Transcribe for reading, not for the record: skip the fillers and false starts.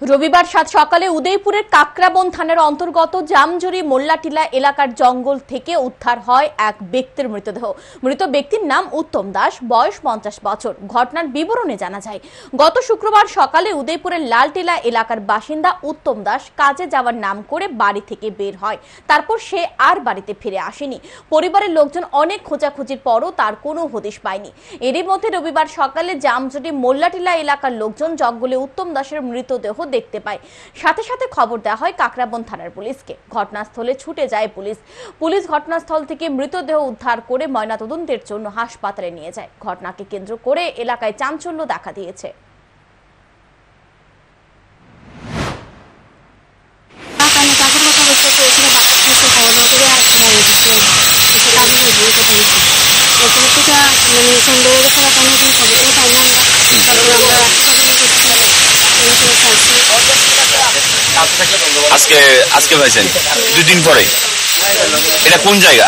রবিবার সাত সকালে উদয়পুরের কাকরাবন থানার অন্তর্গত জামজুরি মোল্লাটিলা এলাকার জঙ্গল থেকে উদ্ধার হয় এক ব্যক্তির মৃতদেহ। মৃত ব্যক্তির নাম উত্তম দাস, বয়স 50 বছর। ঘটনার বিবরণে জানা যায়, গত শুক্রবার সকালে উদয়পুরের লালটিলা এলাকার বাসিন্দা উত্তম দাস কাজে যাওয়ার নাম করে বাড়ি থেকে বের হয়। তারপর সে আর বাড়িতে ফিরে আসেনি। পরিবারের লোকজন অনেক খোঁজাখুঁজির পরও তার কোনো হদিশ পায়নি। এরই মধ্যে রবিবার সকালে জামজুরি মোল্লাটিলা এলাকার লোকজন জঙ্গলে উত্তম দাসের মৃতদেহ দেখতে পায়। সাথে সাথে খবর দেওয়া হয় কাকরাবন থানার পুলিশকে। ঘটনাস্থলে ছুটে যায় পুলিশ ঘটনাস্থল থেকে মৃতদেহ উদ্ধার করে ময়নাতদন্তের জন্য হাসপাতালে নিয়ে যায়। ঘটনাকে কেন্দ্র করে এলাকায় চাঞ্চল্য দেখা দিয়েছে। আজকে ভাইছেন 2 দিন পরে। এটা কোন জায়গা?